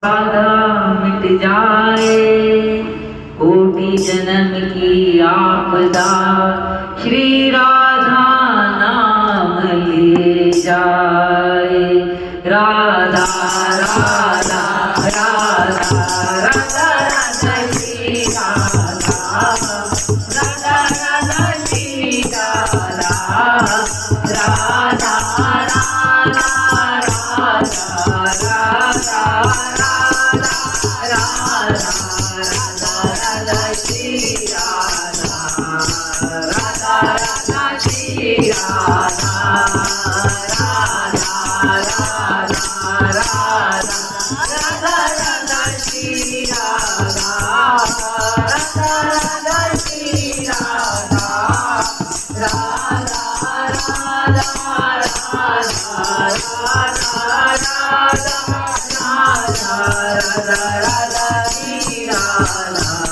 राधा मिट जाए कोटि जन्म की आपदा, श्री राधा नाम ले जाए। राधा राधा राधा राधा राधा श्री राधा, राधा राधा श्री राधा, राधा राधा राधा राधा राधा